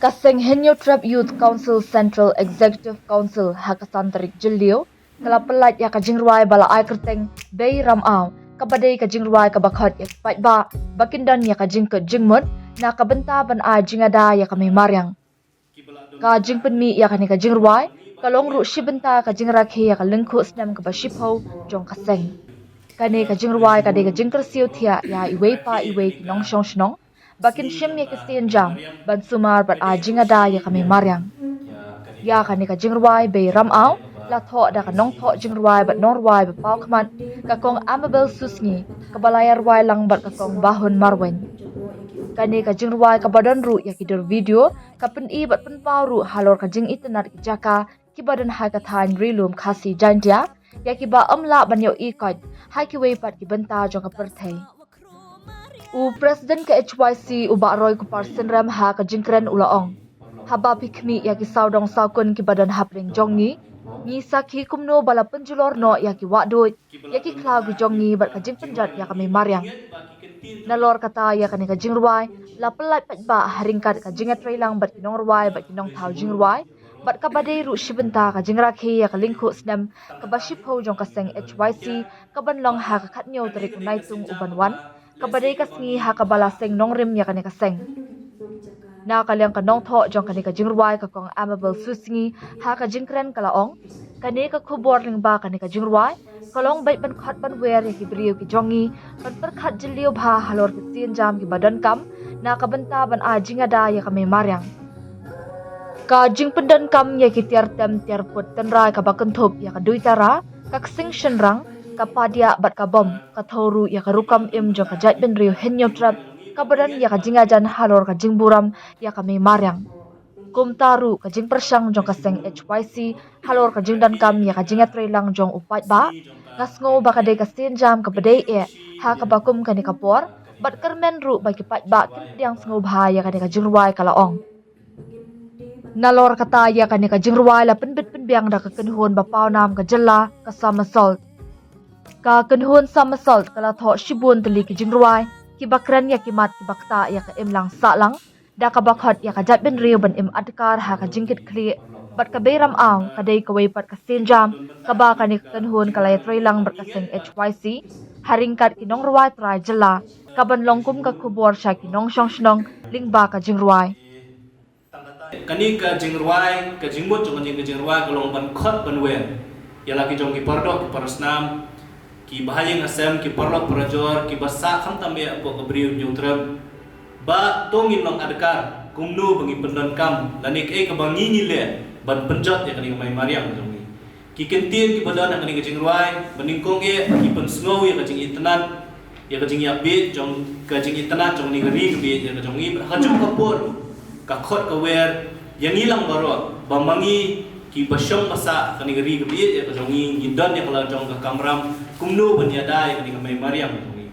Kaseng Henyo Trap Youth Council Central Executive Council Hakasantarik Jilio kala pelat ya kajingruai bala ai kerteng bei ramau kabadai kajingruai kabakhat ya patba bakindan ya kajing ke jingmut na kabenta ban ai jingada ya kami maryang kajing penmi ya kani kajingruai kalong ru shibenta kajingrakhe ya kalengkhu snam kabashipho jong kaseng kani kajingruai kade kajing kersiu thia ya iwei pa iwei kinong shong shnong bakin shim ya kistien jam ban sumar bat a jingada ya kami maryang ya kani ka jingruai be ramau la tho da ka nong tho jingruai bat norwai ba pau khmat ka kong amabel susni ka balayar wai lang bat ka kong bahun marwen kani ka jingruai ka badan ru ya kidur video ka pen i bat pen pau ru halor ka jing internet ki jaka ki badan ha ka than rilum khasi jantia ya ki ba amla ban yo i kad hai ki wei pat ki banta jong ka perthai u president ke HYC u ba roy ku parsen ram ha ka jingkren ulaong haba pikmi ya ki saudong saukun ki badan hapring jongi ni sakhi kumno bala penjulor no ya ki wadoi ya ki klau ki jongi bat ka jing penjat ya kami maryang nalor kata ya kani ka jingruai la pelat patba haringkat ka jingat trailang bat kinong ruai bat kinong thau jingruai bat ka badai ru shibenta ka jingrakhe ya ka lingkhu snam ka bashipho jong ka seng HYC ka banlong ha ka khatnyo tarik naitung ubanwan kabadai ka singi ha ka bala seng nongrim ya kani ka seng na kalyang ka nong tho jong kani ka jingruai ka kong amabel susingi ha ka jingkren kalaong kani ka khubor ling ba kani ka jingruai kalong bait ban khat ban wer ya ki briu ki jongi ban per khat jilio bha halor ki tin jam ki badan kam na ka benta ban a jingada ya kami maryang ka jing pendan kam ya ki tiar tem tiar put tenrai ka bakan thop ya ka duitara ka sing shenrang kapadia bat kabom kathoru ya karukam im jo kajat ben rio henyo trap kabadan ya kajinga jan halor kajing buram ya kami maryang kumtaru kajing persang jong kaseng HYC halor kajing dan kam ya kajinga trailang jong upat ba ngasngo bakade kasin jam kabade e ha kabakum kani kapor bat kermen ru bagi pat ba yang sngo bha ya kani kajing ruai kalaong nalor kata ya kani kajing ruai la penbit penbiang da kekenhun bapau nam kajela kasamasol ka kenhun somersault kala tho shibun teli ki jingruai ki bakran ya ki mat ki bakta ya ka imlang sa lang da ka bakhat ya ka jat ben riu ban im adkar ha ka jingkit kli bat ka beram aw ka dei ka wei pat ka sinjam ka ba ka ni kenhun kala ya lang ber ka seng HYC haringkat ki nong ruai trai jela ka ban longkum ka khubor sha ki nong shong shnong ling ba ka jingruai kani ka jingruai ka jingbut jong ka jingruai ka long ban khot ban wen ya lagi jong ki pardo ki parasnam ki bahayang asam ki parlok prajor ki basa kham tambe apo kabriu nyutram ba tongin long adkar kumnu bangi pendon kam lanik e ka bangi ngile ban penjot ya kani mai maryam jongi ki kentin ki badan kani ka jingruai baningkong e ki pensngo ya ka jing internet ya ka jing yabe jong ka jing internet jong ni ri bi ya ka jongi hajum kapor ka khot ka wer yang hilang baro bamangi ki basyong masa kani gari gabi ya ka jongi ngidon ya kala jong ka kamram kumno banyada ya kani mai maryam jongi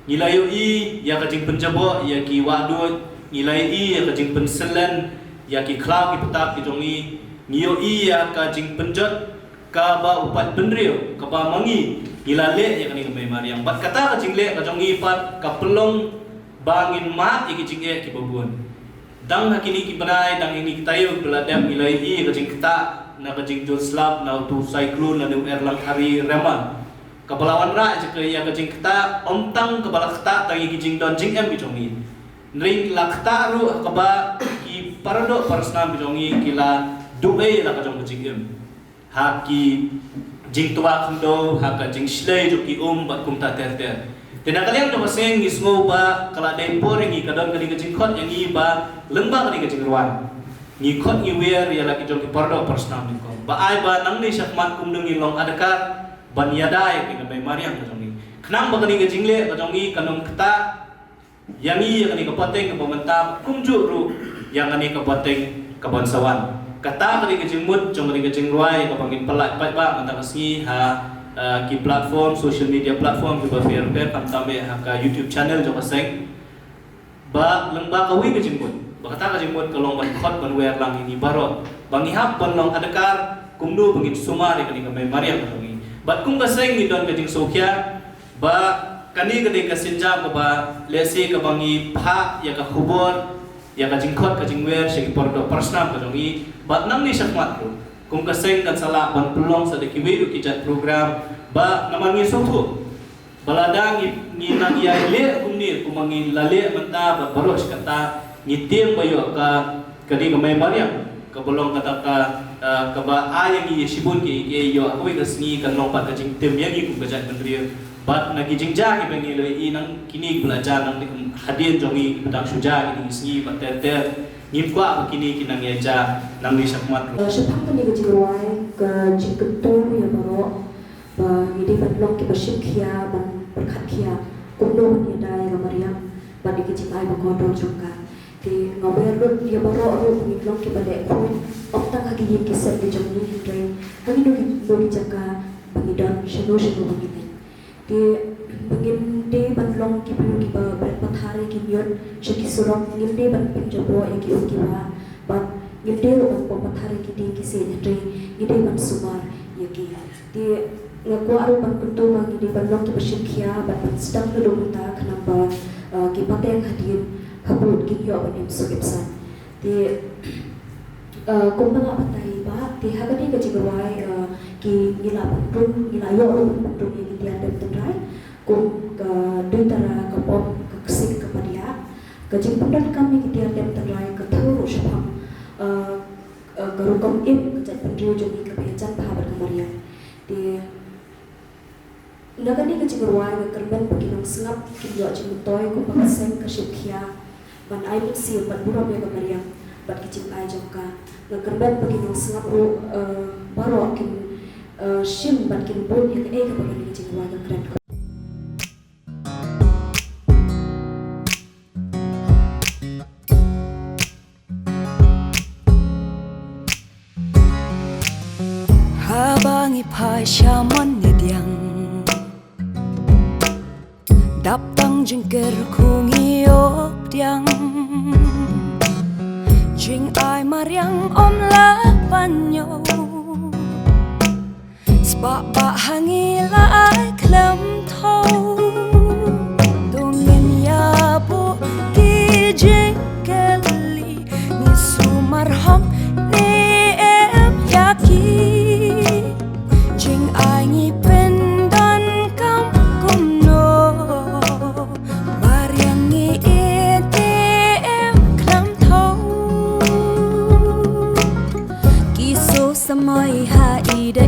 nilayo i ya ka jing penjabo ya ki wadut nilai i ya ka jing penselen ya ki klau ki petap ki jongi ngiyo i ya ka jing penjot ka ba upat penrio ka ba mangi nilale ya kani mai maryam bat kata ka jing le ka jongi pat ka pelong bangin mat ya ki jing e ki babun dang hakini ki banai dang ini kitayo beladam nilai i kajing kita na kajing jol slap na tu cyclone na dem erlang hari reman kapalawan ra jeke ya kajing kita ontang kepala kita tangi kajing don jing em bijongi ring lakta ru kaba ki parado parsna bijongi kila duei la kajong kajing em haki jing tua khndo ha kajing slay jo ki bat kum ta ter ter tidak kalian coba seng ngisngo ba kala dempor ngi kadon kali kajing khot yang ngi ba lengba kali kajing ruan ngi khot ngi wer ya laki jong ki pardo persnam ni ko ba ai ba nang ni syakmat kum ngi long adakar ban yada ya ki mai maryam kajong ni khnam ba kali kajing le kajong ngi kanong kata yang ngi kali kapateng ka pamenta kum ju ru yang kali kapateng ka bonsawan kata kali kajing mut jong kali kajing ruai ka pangin pelat pat ba manta kasni ha ki platform social media platform ki berfer kam tambe haka YouTube channel jo kaseng ba lengba kawi ke jimbut ba kata ka jimbut kalong ban khot ban wer lang ini baro bangi hap ban long adakar kumdu bangit sumari kani ka mai maryam kani bat kum kaseng ni don ka jing sokya ba kani kani ka sinja ka ba lesi ka bangi pha ya ka khubor ya ka jing khot ka jing wer se ki pordo personam ka jongi bat nam ni sakmat ru kum ka seng kan sala ban pulong sa de ki wi ki chat program ba naman ni sothu baladang ni nang ya le kum ni kumangi lale menta ba baros kata ni tem bayo ka kadi ka may bariam ka bolong kata ka ba ayang ni sibun ki yo aku ka sni kan lompat ka jing tem yang kum ka jat kendri bat nagi jingja ki bengi le inang kini belajar nang hadian jongi petang suja ini sni bater ngim kwa kini kinang yaja nang ni sakmat Sepang ni ke jiwai ke jingketu ya baro ba ini ban ki basim kia ban berkat kia kuno ni dai ga mariam ban ki jipai ba kodo jongka ti ngawer ru ya baro ru ni ki bade ko opta ka gi ki set di jongi hindre kami do ki jaka bangidon shino bangidon di bangin de ban ki pu ki ba berpathare ki yon shaki surong ngin de ban penjabo ya ki uki ba bat ngin de ro ban pathare ki de ki se hindre ngin de ban sumar ya ki di ngaku aru ban kuntu bang ngin de ban ki basim kia ban sedang lu ta kenapa ki pateng hadin habut ki yo ban im sugipsan di kumpang apatai ba di hagani ke jigawai ki ngila bantung ngila yo ro bantung yang dia ada tendrai kum ke duitara ke pom ke kesik ke padia ke jingpundan kami ki dia ada tendrai ke thuru shapam ke rukom im ke jat pendriu jongi ke bejan bahabat kemaria di nagani ke jigawai ke kerben beginong sengap ki yo jingtoy kumpang seng ke shipkia ban ai si ban buram ya kemaria bat kicim ai jongka ngekerban beginong sengap baro kin shim ban kin bon ya ke bagani jingwa ke keren habang ipai syaman nidyang dapang jengker kungiop diang jing ai mariang om la panyo spa ba hangila ai klem thau dongin ya bu ki jing kali ni sumar hom ni em yaki jing ai ni pendan kam kumno mariang ni em klem thau samai ha ida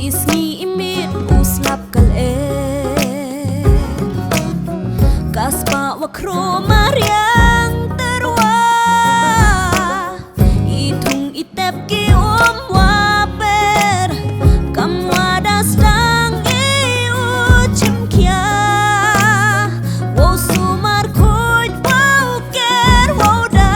ismi imit uslap kal kaspa wakro mariang terwa itung itep ki waper kam wadas lang ucim kia wo sumar kuj wau ker wau da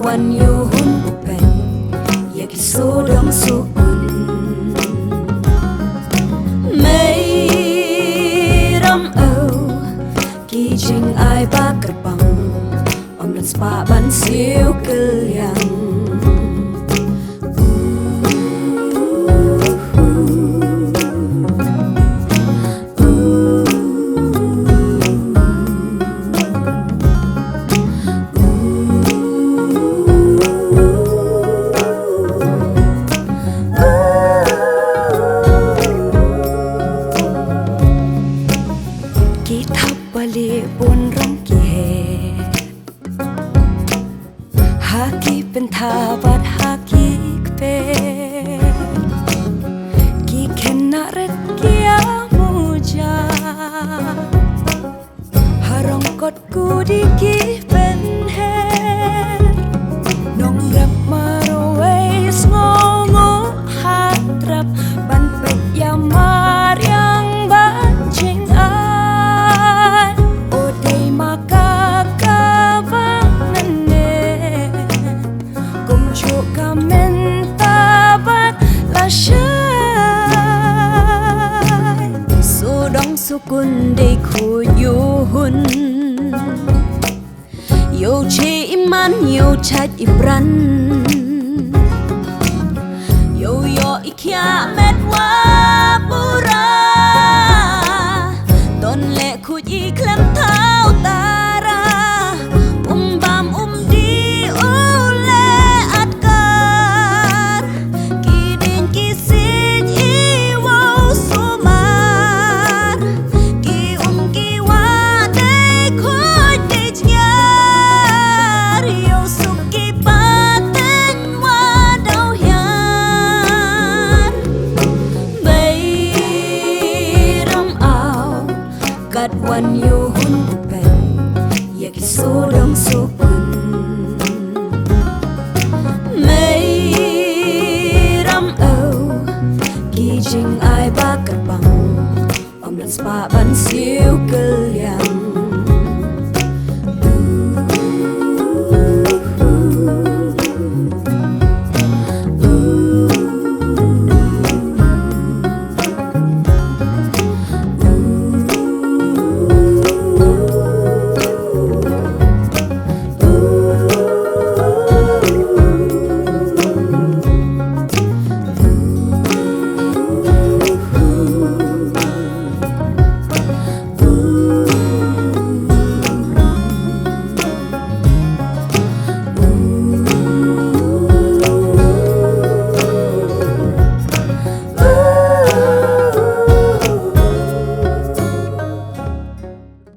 wan yu hun pen ya ki so dong sukun mei ram au ki jing ai ba kerpang om let spa ban siu kelyang balik pun rong ki haki pentabat haki kpe ki kena ret kia muja harong kot ku di ki pen her nong rap marwais ngongo hatrap ban pet ya mariang banjing sukun de khu yu hun yo che iman yo chat ibran yo ikia met wa pura don le khu i klem thao tara bam di ole atkar ki din ki sin i wo sumar ki wa de khoi de nyar yo suki paten wa dau yan bay ram ao kat wan yo hun pen ya ki so dong so kun may ram ao ki jing ai ba kat bang om dan spa ban siêu cơ